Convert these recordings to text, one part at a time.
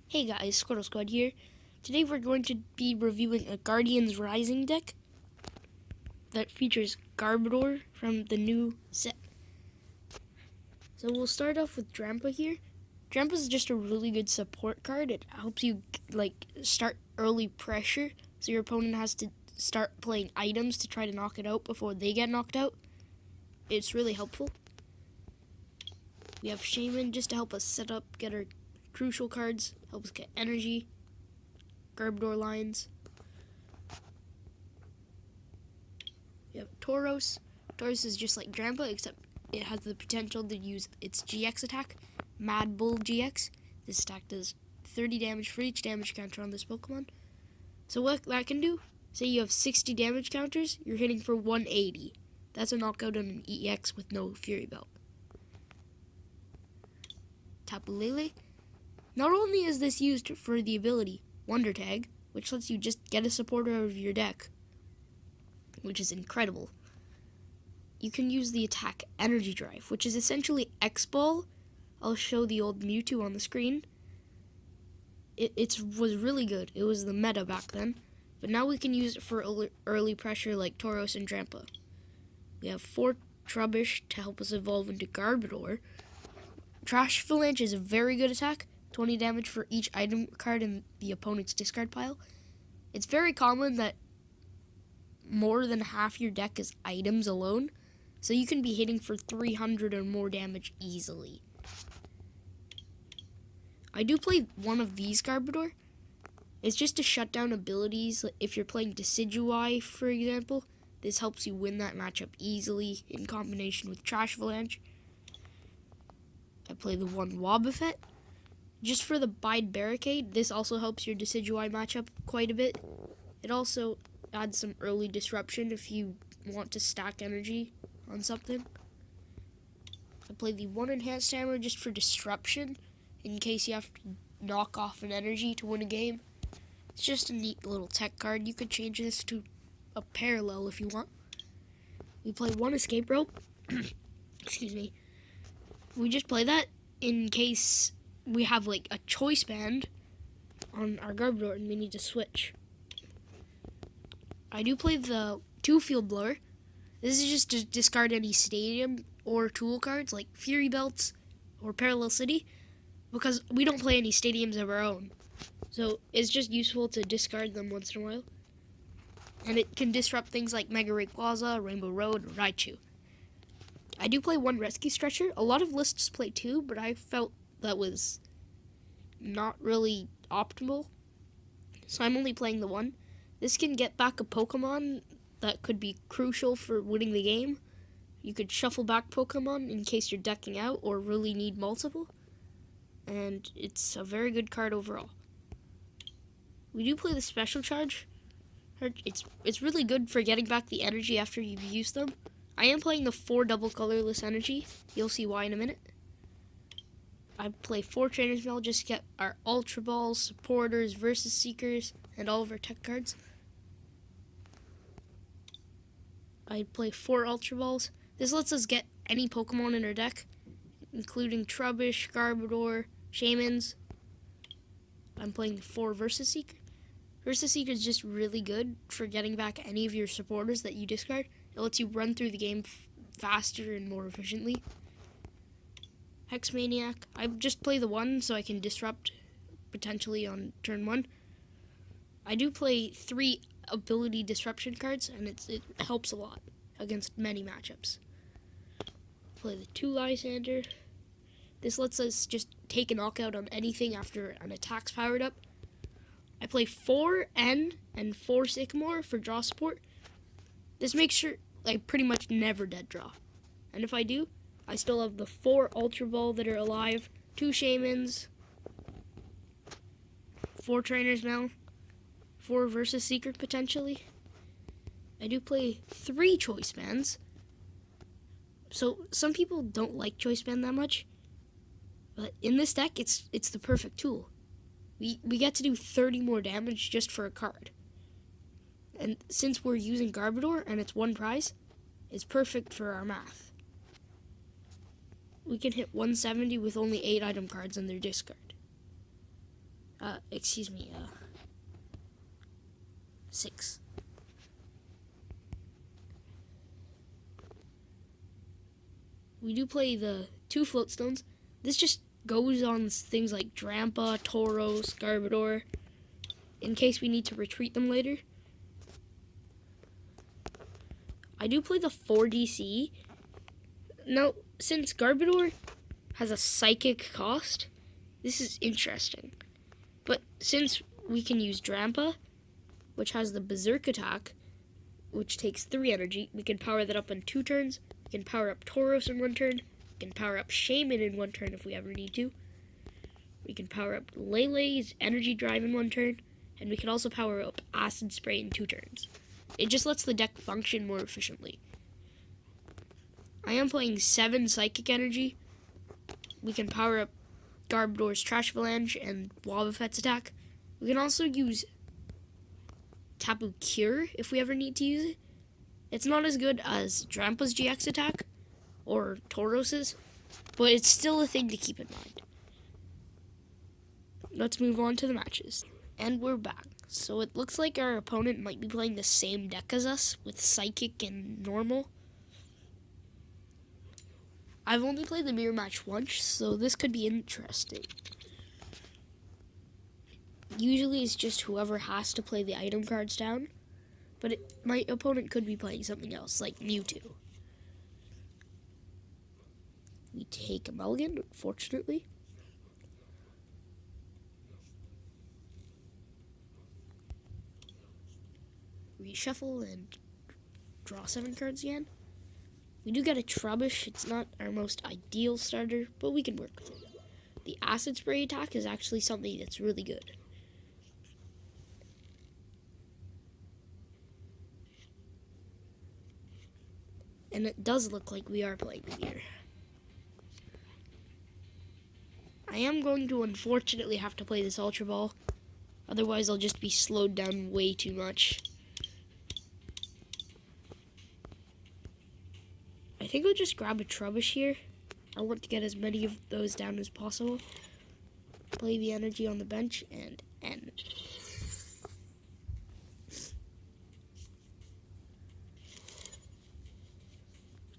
Hey guys, Squirtle Squad here. Today we're going to be reviewing a Guardians Rising deck that features Garbodor from the new set. So we'll start off with Drampa here. Drampa is just a really good support card. It helps you start early pressure, so your opponent has to start playing items to try to knock it out before they get knocked out. It's really helpful. We have Shaman just to help us set up, get our crucial cards, help us get energy, Garbodor lines. We have Tauros. Tauros is just like Drampa, except it has the potential to use its GX attack, Mad Bull GX. This attack does 30 damage for each damage counter on this Pokemon. So what that can do, say you have 60 damage counters, you're hitting for 180. That's a knockout on an EX with no Fury Belt. Tapu Lele. Not only is this used for the ability Wonder Tag, which lets you just get a supporter out of your deck, which is incredible, you can use the attack Energy Drive, which is essentially X-Ball. I'll show the old Mewtwo on the screen. It was really good. It was the meta back then, but now we can use it for early pressure like Tauros and Drampa. We have 4 Trubbish to help us evolve into Garbodor. Trash Avalanche is a very good attack, 20 damage for each item card in the opponent's discard pile. It's very common that more than half your deck is items alone, so you can be hitting for 300 or more damage easily. I do play one of these Garbodor. It's just to shut down abilities. If you're playing Decidueye, for example, this helps you win that matchup easily in combination with Trash Avalanche. I play the one Wobbuffet. Just for the Bide Barricade, this also helps your Decidueye matchup quite a bit. It also adds some early disruption if you want to stack energy on something. I play the one Enhanced Hammer just for disruption, in case you have to knock off an energy to win a game. It's just a neat little tech card. You could change this to a parallel if you want. We play one Escape Rope. Excuse me. We just play that in case we have like a choice band on our Garbodor and we need to switch. I do play the 2 Field Blower. This is just to discard any stadium or tool cards like Fury Belts or Parallel City, because we don't play any stadiums of our own. So it's just useful to discard them once in a while. And it can disrupt things like Mega Rayquaza, Rainbow Road, or Raichu. I do play one Rescue Stretcher. A lot of lists play 2, but I felt that was not really optimal, so I'm only playing the 1. This can get back a Pokemon that could be crucial for winning the game. You could shuffle back Pokemon in case you're decking out or really need multiple, and it's a very good card overall. We do play the Special Charge. It's really good for getting back the energy after you've used them. I am playing the 4 double colorless energy. You'll see why in a minute. I play 4 Trainer's Mail just to get our Ultra Balls, Supporters, Versus Seekers, and all of our tech cards. I play 4 Ultra Balls. This lets us get any Pokemon in our deck, including Trubbish, Garbodor, Shamans. I'm playing 4 Versus Seeker. Versus Seeker is just really good for getting back any of your supporters that you discard. It lets you run through the game faster and more efficiently. Hex Maniac. I just play the 1 so I can disrupt potentially on turn 1. I do play 3 ability disruption cards, and it helps a lot against many matchups. Play the 2 Lysander. This lets us just take a knockout on anything after an attack's powered up. I play 4 N and 4 Sycamore for draw support. This makes sure I pretty much never dead draw. And if I do, I still have the 4 Ultra Ball that are alive, 2 Shamans, 4 Trainer's Mail, 4 Versus Seeker potentially. I do play 3 Choice Bands. So some people don't like Choice Band that much, but in this deck it's the perfect tool. We get to do 30 more damage just for a card. And since we're using Garbodor and it's 1 prize, it's perfect for our math. We can hit 170 with only 8 item cards in their discard. 6. We do play the 2 float stones. This just goes on things like Drampa, Tauros, Garbodor, in case we need to retreat them later. I do play the 4 DC. Now, since Garbodor has a psychic cost, this is interesting. But since we can use Drampa, which has the Berserk attack, which takes 3 energy, we can power that up in 2 turns. We can power up Tauros in 1 turn. We can power up Shaman in 1 turn if we ever need to. We can power up Lele's Energy Drive in 1 turn. And we can also power up Acid Spray in 2 turns. It just lets the deck function more efficiently. I am playing 7 Psychic Energy. We can power up Garbodor's Trash Avalanche and Wobbuffet's attack. We can also use Tapu Cure if we ever need to use it. It's not as good as Drampa's GX attack or Tauros's, but it's still a thing to keep in mind. Let's move on to the matches. And we're back. So it looks like our opponent might be playing the same deck as us with Psychic and Normal. I've only played the mirror match once, so this could be interesting. Usually it's just whoever has to play the item cards down, but my opponent could be playing something else, like Mewtwo. We take a mulligan, unfortunately. Reshuffle and draw 7 cards again. We do get a Trubbish. It's not our most ideal starter, but we can work with it. The Acid Spray attack is actually something that's really good. And it does look like we are playing the mirror. I am going to unfortunately have to play this Ultra Ball. Otherwise I'll just be slowed down way too much. I think I'll just grab a Trubbish here. I want to get as many of those down as possible. Play the energy on the bench and end.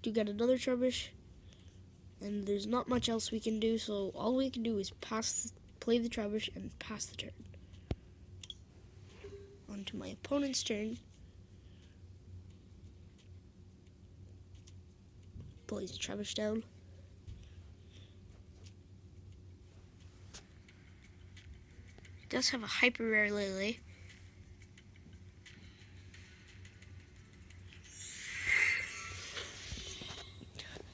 Do get another Trubbish, and there's not much else we can do, so all we can do is play the Trubbish and pass the turn. On to my opponent's turn. Plays the Trubbish down. It does have a hyper rare Lele.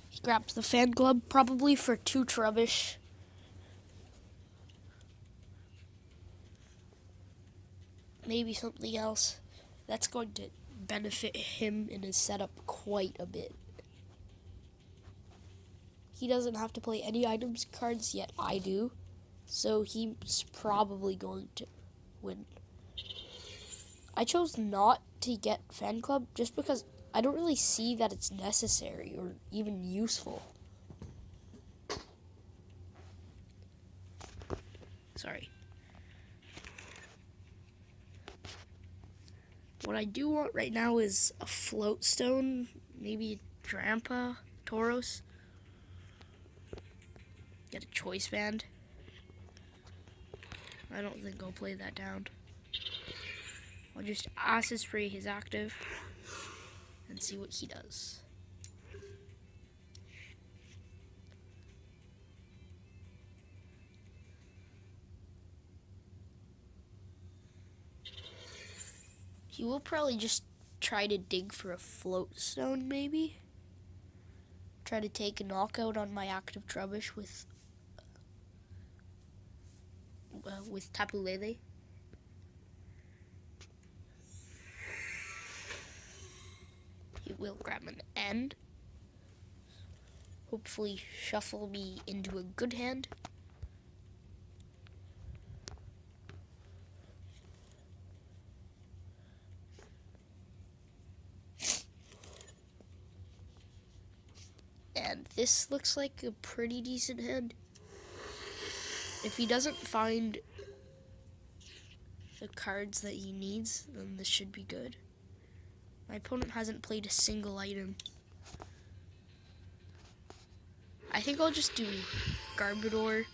He grabs the Fan Club, probably for 2 Trubbish. Maybe something else. That's going to benefit him in his setup quite a bit. He doesn't have to play any items cards, yet I do. So he's probably going to win. I chose not to get Fan Club just because I don't really see that it's necessary or even useful. Sorry. What I do want right now is a Float Stone, maybe Drampa, Tauros. Get a Choice Band. I don't think I'll play that down. I'll just Acid Spray his active and see what he does. He will probably just try to dig for a Float Stone, maybe. Try to take a knockout on my active Trubbish with Tapu Lele. He will grab an end. Hopefully shuffle me into a good hand. And this looks like a pretty decent hand. If he doesn't find the cards that he needs, then this should be good. My opponent hasn't played a single item. I think I'll just do Garbodor,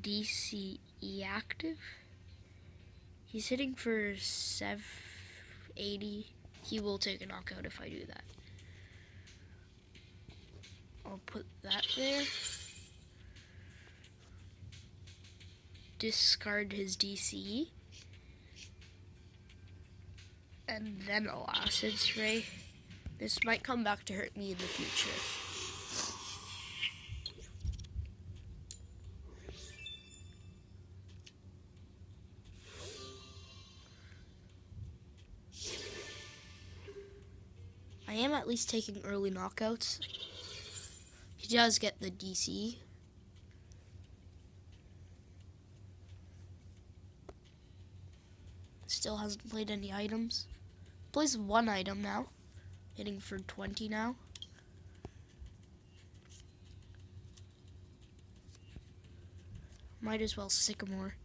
DCE active. He's hitting for 780. He will take a knockout if I do that. I'll put that there. Discard his DCE. And then I'll Acid Spray. This might come back to hurt me in the future. I am at least taking early knockouts. He does get the DC. Still hasn't played any items. Plays one item now. Hitting for 20 now. Might as well Sycamore.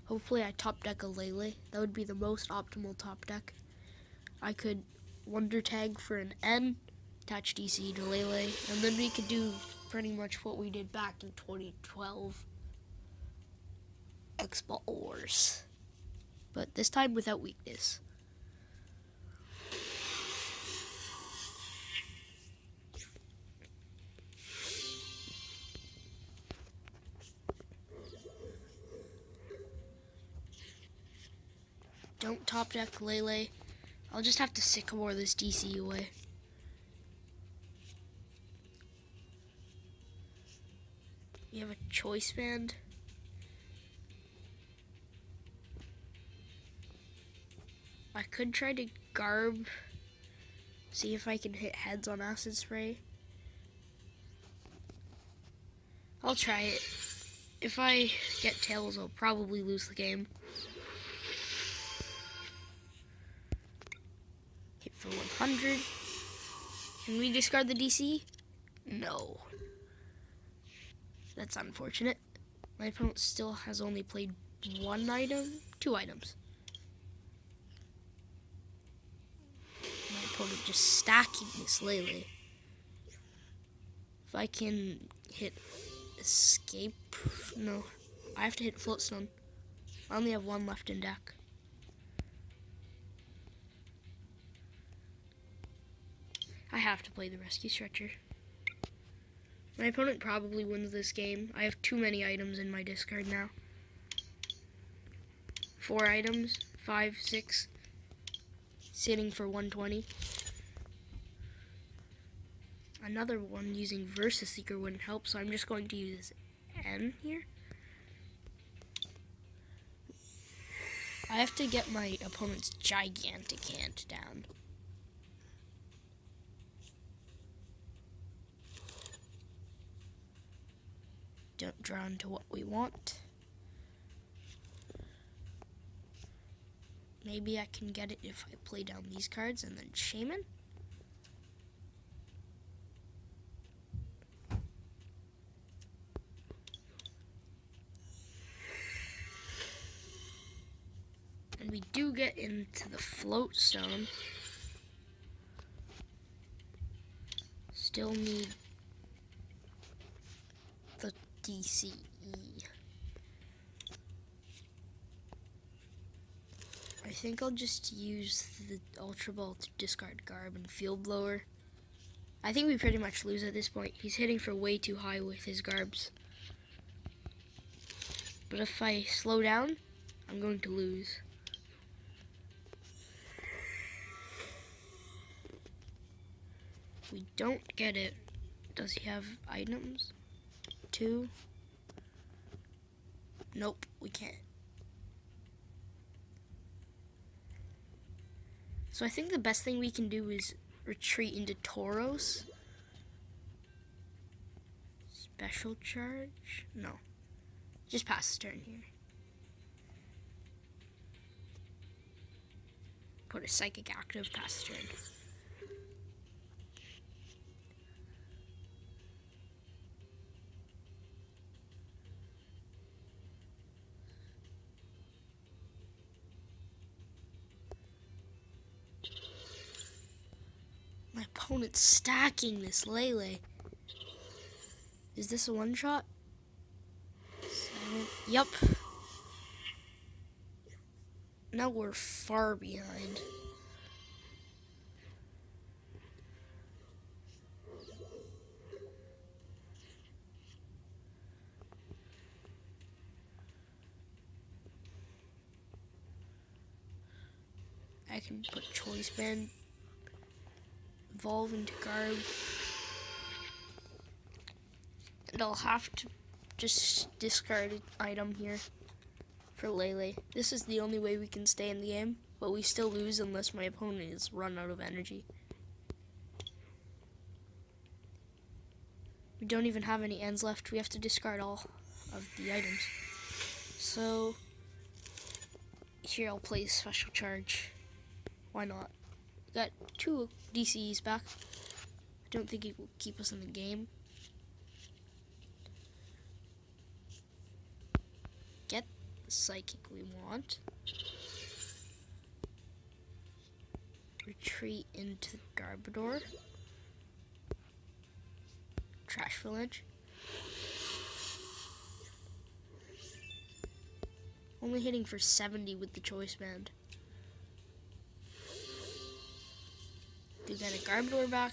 Hopefully I top deck a Lele. That would be the most optimal top deck. I could Wonder Tag for an N, attach DC to Lele, and then we could do pretty much what we did back in 2012. X-Ball Wars. But this time without weakness. Don't top deck Lele. I'll just have to Sycamore this DC away. We have a Choice Band. I could try to Garb, see if I can hit heads on Acid Spray. I'll try it. If I get tails, I'll probably lose the game. Hit for 100. Can we discard the DC? No. That's unfortunate. My opponent still has only played one item, two items. My opponent just stacking this Lele. If I can hit Escape, no. I have to hit Floatstone. I only have one left in deck. I have to play the Rescue Stretcher. My opponent probably wins this game. I have too many items in my discard now. 4 items, 5, 6, sitting for 120. Another one using Versus Seeker wouldn't help, so I'm just going to use N here. I have to get my opponent's gigantic hand down. Don't draw into what we want. Maybe I can get it if I play down these cards and then Shaman. And we do get into the Floatstone. Still need the DCE. I think I'll just use the Ultra Ball to discard Garb and Field Blower. I think we pretty much lose at this point. He's hitting for way too high with his Garbs. But if I slow down, I'm going to lose. We don't get it. Does he have items? 2? Nope, we can't. So I think the best thing we can do is retreat into Tauros. Special charge? No. Just pass the turn here. Put a Psychic active, pass the turn. opponent's stacking this Lele. Is this a one-shot? 7. Yup. Now we're far behind. I can put Choice Band, evolve into Garb, and I'll have to just discard an item here for Lele. This is the only way we can stay in the game, but we still lose unless my opponent is run out of energy. We don't even have any ends left. We have to discard all of the items. So here I'll play Special Charge. Why not? Got 2 DCs back. I don't think it will keep us in the game. Get the Psychic we want. Retreat into Garbodor. Trash Village. Only hitting for 70 with the Choice Band. We get a Garbodor back.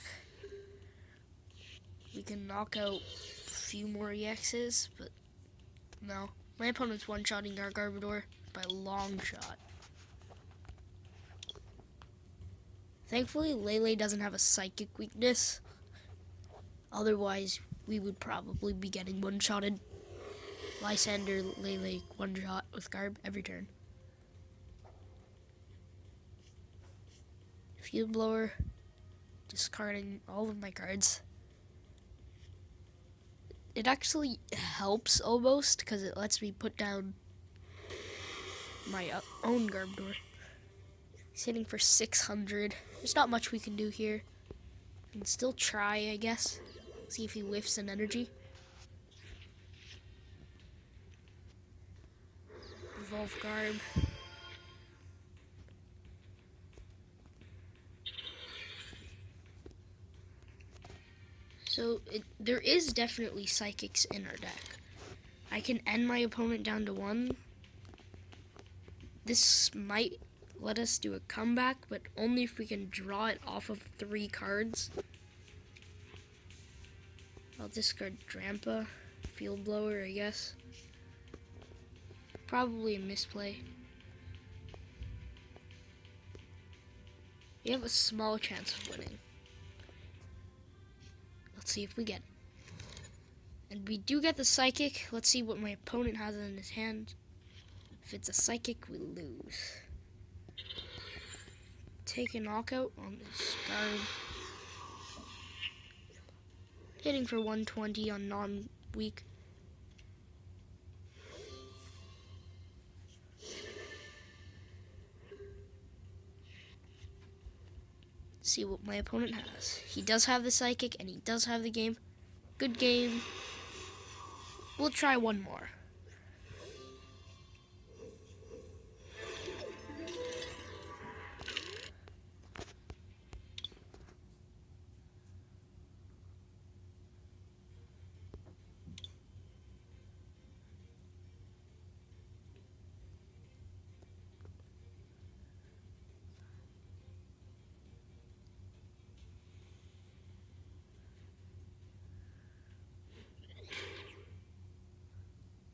We can knock out a few more EXs, but no. My opponent's one-shotting our Garbodor by a long shot. Thankfully, Lele doesn't have a Psychic weakness. Otherwise, we would probably be getting one-shotted. Lysander, Lele, one-shot with Garb every turn. Field Blower. Discarding all of my cards. It actually helps almost because it lets me put down my own Garbodor. He's hitting for 600. There's not much we can do here. We can still try, I guess. See if he whiffs an energy. Evolve Garb. So there is definitely Psychics in our deck. I can end my opponent down to 1. This might let us do a comeback, but only if we can draw it off of 3 cards. I'll discard Drampa, Field Blower, I guess. Probably a misplay. We have a small chance of winning. Let's see if we get it. And we do get the Psychic. Let's see what my opponent has in his hand. If it's a Psychic, we lose. Take a knockout on this Garb. Hitting for 120 on non-weak. See what my opponent has. He does have the Psychic and he does have the game. Good game. We'll try one more.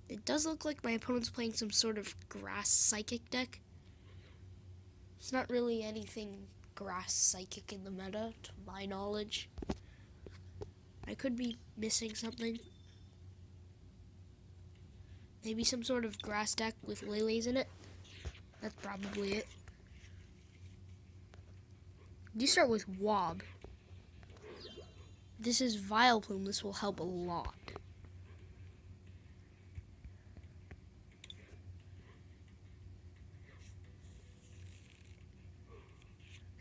It does look like my opponent's playing some sort of grass Psychic deck. It's not really anything grass Psychic in the meta, to my knowledge. I could be missing something. Maybe some sort of grass deck with Lele's in it. That's probably it. You start with Wob. This is Vileplume. This will help a lot.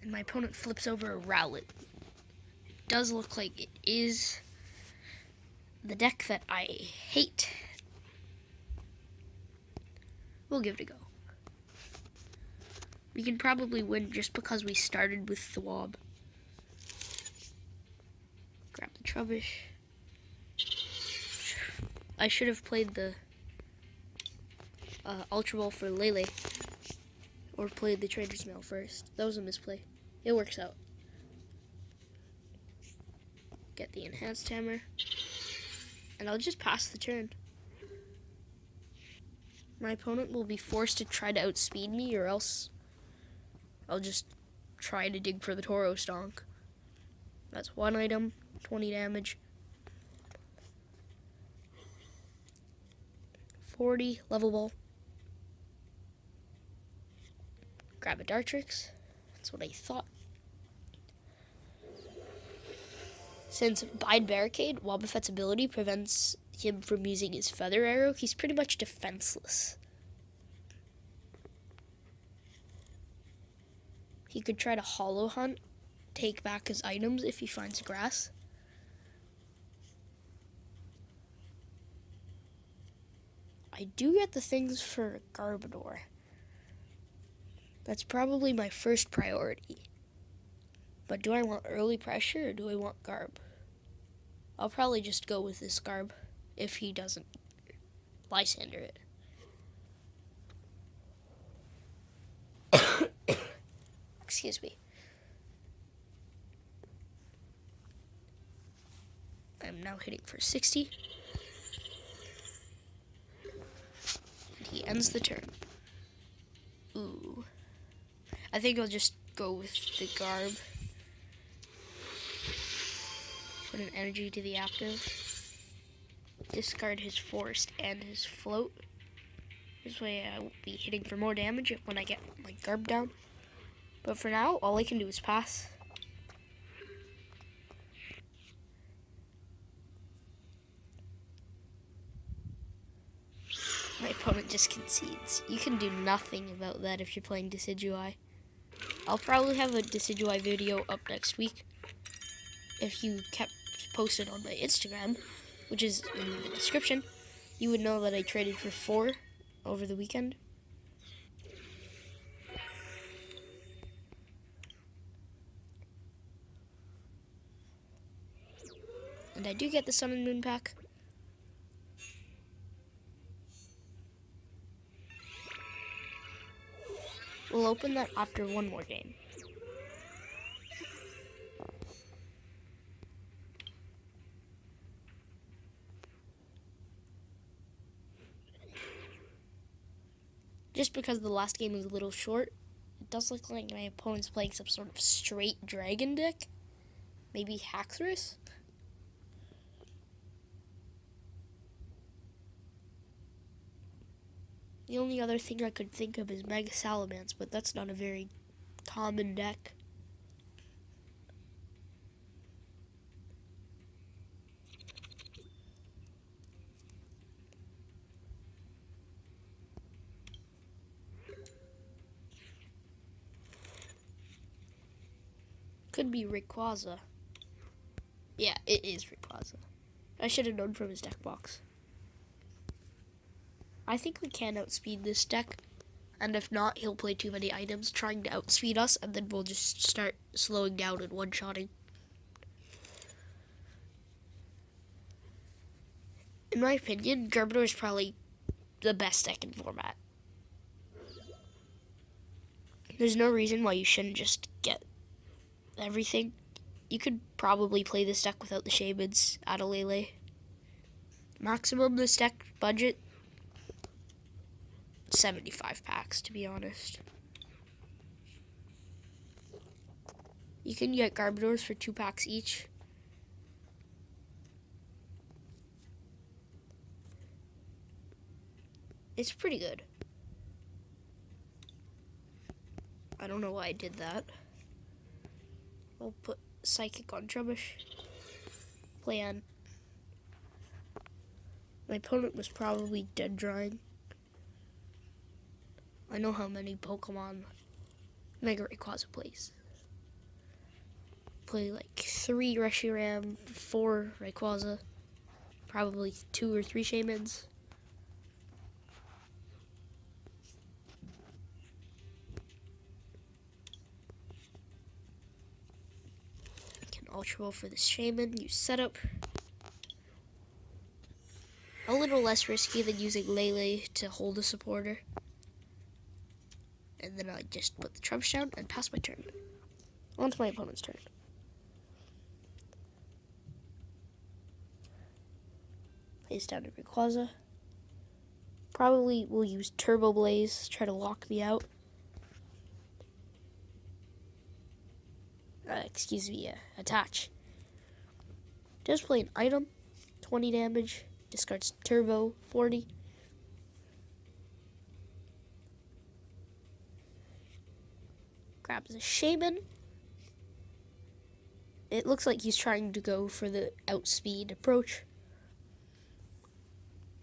And my opponent flips over a Rowlet. It does look like it is the deck that I hate. We'll give it a go. We can probably win just because we started with Thwob. Trubbish. I should have played the Ultra Ball for Lele. Or played the Trader's Mail first. That was a misplay. It works out. Get the Enhanced Hammer. And I'll just pass the turn. My opponent will be forced to try to outspeed me, or else I'll just try to dig for the Toro Stonk. That's one item, 20 damage. 40, level ball. Grab a Dartrix. That's what I thought. Since Bide Barricade, Wobbuffet's ability prevents him from using his Feather Arrow, he's pretty much defenseless. He could try to Hollow Hunt, take back his items if he finds grass. I do get the things for Garbodor. That's probably my first priority. But do I want early pressure or do I want Garb? I'll probably just go with this Garb if he doesn't Lysander it. Excuse me. I'm now hitting for 60. And he ends the turn. Ooh. I think I'll just go with the Garb. Put an energy to the active. Discard his Forest and his Float. This way I won't be hitting for more damage when I get my Garb down. But for now, all I can do is pass. My opponent just concedes. You can do nothing about that if you're playing Decidueye. I'll probably have a Decidueye video up next week. If you kept posted on my Instagram, which is in the description, you would know that I traded for 4 over the weekend. And I do get the Sun and Moon pack. We'll open that after one more game. Just because the last game was a little short, it does look like my opponent's playing some sort of straight dragon deck. Maybe Haxorus? The only other thing I could think of is Mega Salamence, but that's not a very common deck. Could be Rayquaza. Yeah, it is Rayquaza. I should have known from his deck box. I think we can outspeed this deck, and if not, he'll play too many items trying to outspeed us, and then we'll just start slowing down and one-shotting. In my opinion, Garbodor is probably the best deck in format. There's no reason why you shouldn't just get everything. You could probably play this deck without the Shamans, Adalele. Maximum this deck budget, 75 packs, to be honest. You can get Garbodors for 2 packs each. It's pretty good. I don't know why I did that. I'll put Psychic on Trubbish. Plan. My opponent was probably dead drawing. I know how many Pokemon Mega Rayquaza plays. Play like 3 Reshiram, 4 Rayquaza, probably 2 or 3 Shamans. I can Ultra Ball for the Shaman. Use Setup. A little less risky than using Lele to hold a supporter. And then I just put the trumps down and pass my turn. On to my opponent's turn. Place down a Rayquaza. Probably will use Turbo Blaze, try to lock me out. Attach. Does play an item, 20 damage, discards Turbo, 40. Grabs a Shaman. It looks like he's trying to go for the outspeed approach.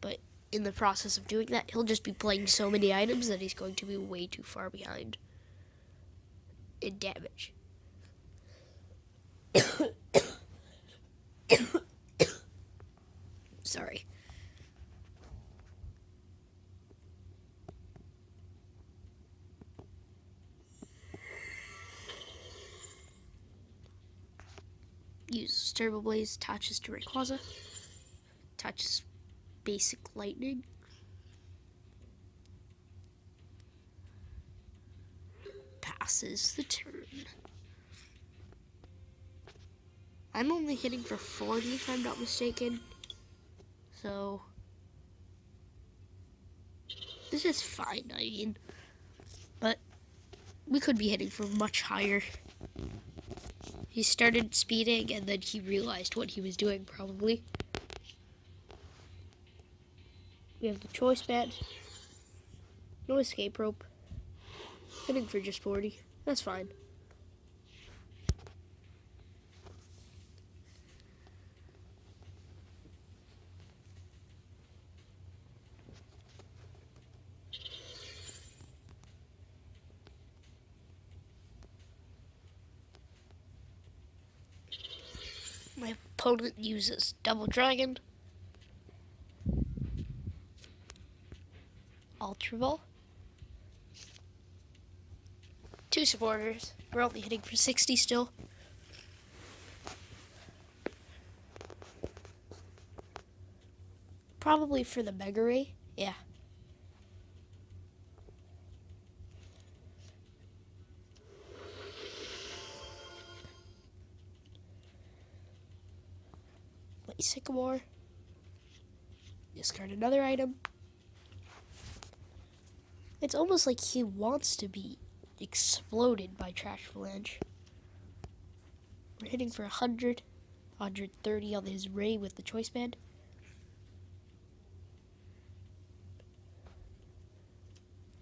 But in the process of doing that, he'll just be playing so many items that he's going to be way too far behind in damage. Sorry. Use Turbo Blaze, attaches to Rayquaza. Attaches Basic Lightning. Passes the turn. I'm only hitting for 40 if I'm not mistaken. So this is fine, I mean. But we could be hitting for much higher. He started speeding and then he realized what he was doing probably. We have the Choice Band. No Escape Rope. Hitting for just 40. That's fine. My opponent uses Double Dragon, Ultra Ball, 2 supporters. We're only hitting for 60 still. Probably for the Mega Ray, yeah. Sycamore. Discard another item. It's almost like he wants to be exploded by Trash Phalange. We're hitting for 100, 130 on his Ray with the Choice Band.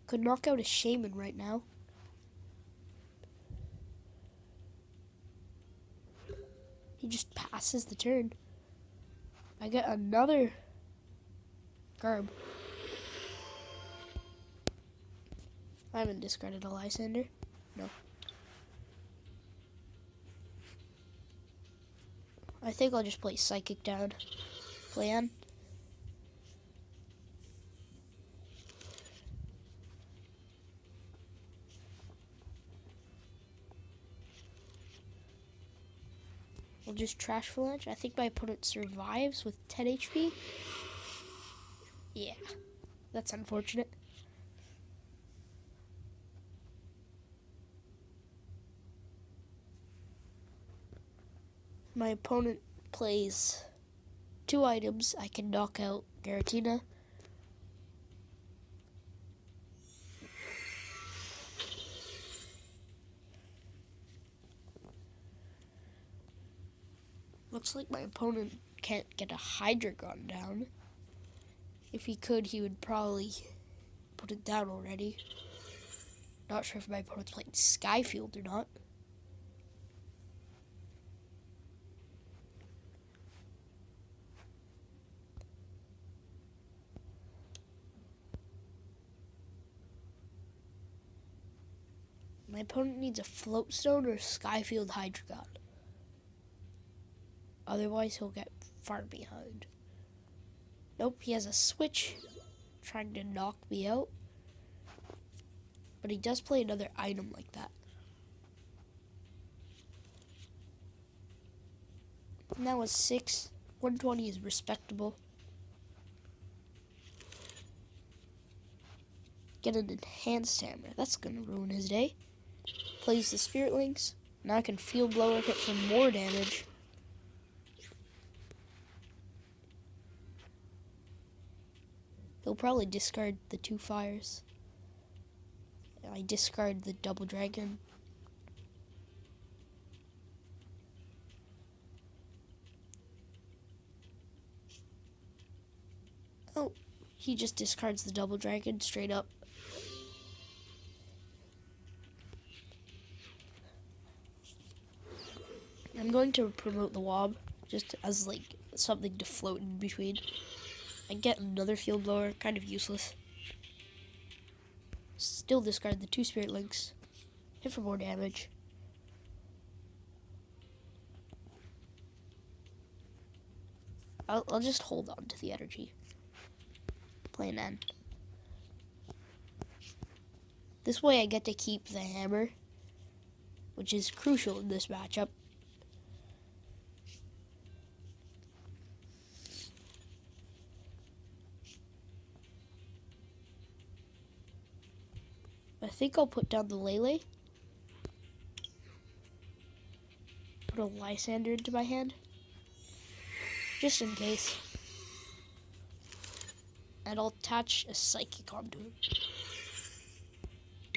Could knock out a Shaman right now. He just passes the turn. I get another Garb. I haven't discarded a Lysander. No. I think I'll just play Psychic down. Plan. We'll just Trash Phalange. I think my opponent survives with 10 HP. Yeah, that's unfortunate. My opponent plays 2 items. I can knock out Garatina. Looks like my opponent can't get a Hydreigon down. If he could, he would probably put it down already. Not sure if my opponent's playing Skyfield or not. My opponent needs a Floatstone or Skyfield Hydreigon. Otherwise, he'll get far behind. Nope, he has a Switch, trying to knock me out. But he does play another item like that. And that was 6. 120 is respectable. Get an enhanced hammer. That's going to ruin his day. Plays the Spirit Links. Now I can Field Blower hit for more damage. He'll probably discard the 2 fires. I discard the Double Dragon. Oh, he just discards the Double Dragon straight up. I'm going to promote the Wob just as like something to float in between. I get another Field Blower, kind of useless. Still discard the 2 Spirit Links. Hit for more damage. I'll just hold on to the energy. Play an end. This way I get to keep the hammer, which is crucial in this matchup. I think I'll put down the Lele. Put a Lysander into my hand. Just in case. And I'll attach a Psychic onto him.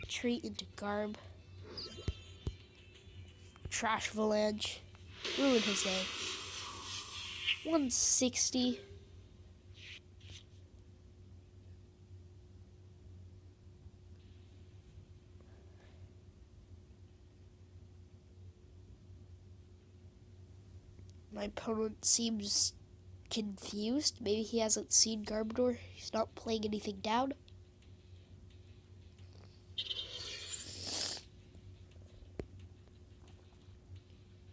Retreat into Garb. Trash Avalanche. Ruin his day. 160. My opponent seems confused. Maybe he hasn't seen Garbodor. He's not playing anything down.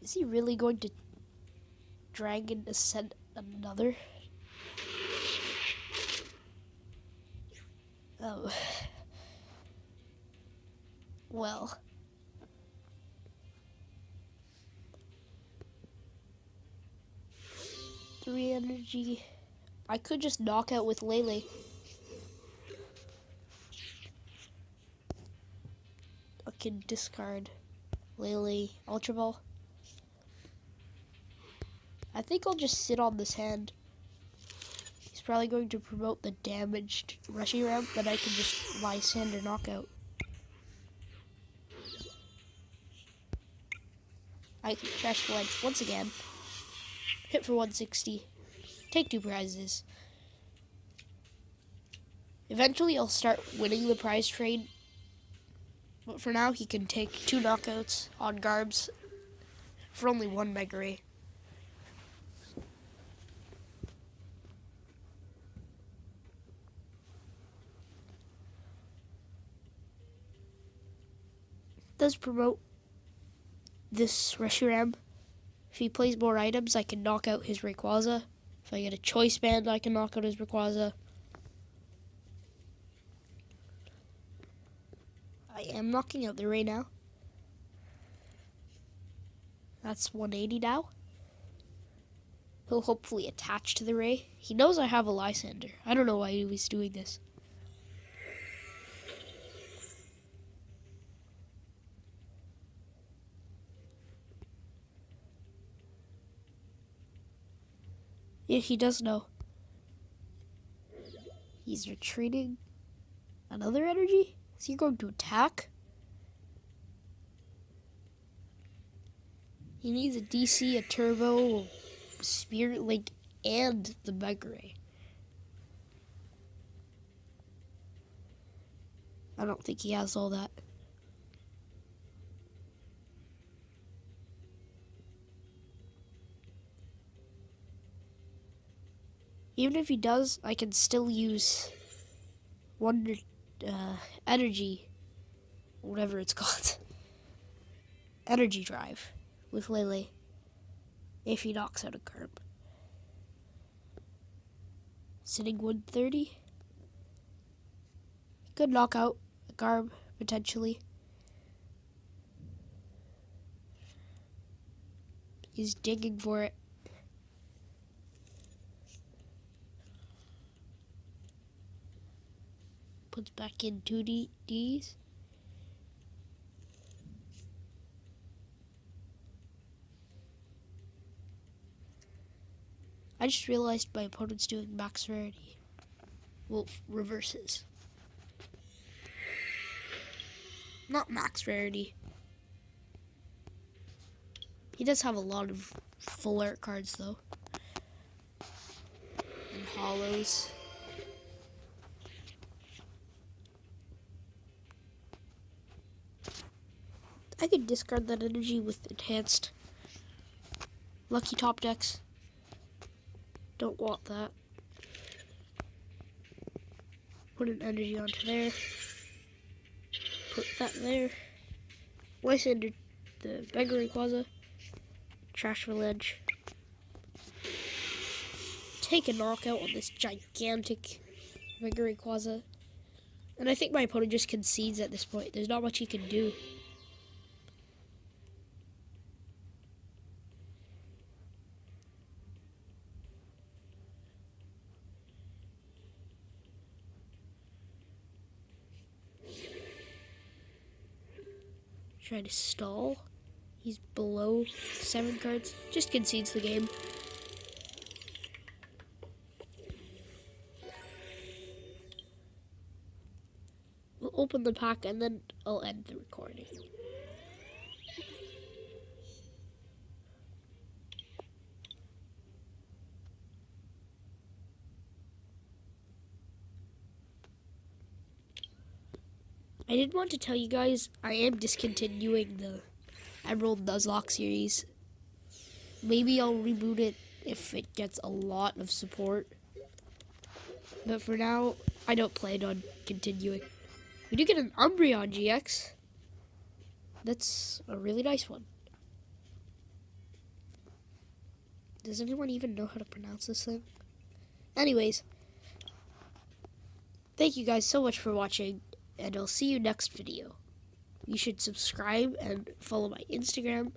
Is he really going to Dragon Ascent another? Oh. Well. Three energy. I could just knock out with Lele. I can discard Lele Ultra Ball. I think I'll just sit on this hand. He's probably going to promote the damaged Reshiram, but I can just Lysander knockout. I can Trash Flange once again. Hit for 160. Take 2 prizes. Eventually I'll start winning the prize trade. But for now he can take 2 knockouts on Garbs for only 1 Mega Ray. Does promote this Reshiram. If he plays more items, I can knock out his Rayquaza. If I get a Choice Band, I can knock out his Rayquaza. I am knocking out the Ray now. That's 180 now. He'll hopefully attach to the Ray. He knows I have a Lysander. I don't know why he was doing this. Yeah, he does know. He's retreating. Another energy? Is he going to attack? He needs a DC, a Turbo, Spirit Link, and the Mega Ray. I don't think he has all that. Even if he does, I can still use Wonder Energy, whatever it's called. Energy Drive with Lele if he knocks out a Garb. Sitting 130. Could knock out a Garb potentially. He's digging for it. puts back in 2Ds. I just realized my opponent's doing max rarity. Well, reverses. Not max rarity. He does have a lot of full art cards though. And hollows. I could discard that energy with enhanced. Lucky top decks. Don't want that. Put an energy onto there. Put that there. Lysander the Beggar Rayquaza. Trash Village. Take a knockout on this gigantic Beggar Rayquaza. And I think my opponent just concedes at this point. There's not much he can do. Trying to stall. He's below 7 cards. Just concedes the game. We'll open the pack and then I'll end the recording. I did want to tell you guys I am discontinuing the Emerald Nuzlocke series. Maybe I'll reboot it if it gets a lot of support. But for now, I don't plan on continuing. We do get an Umbreon GX. That's a really nice one. Does anyone even know how to pronounce this thing? Anyways, thank you guys so much for watching, and I'll see you next video. You should subscribe and follow my Instagram.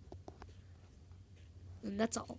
And that's all.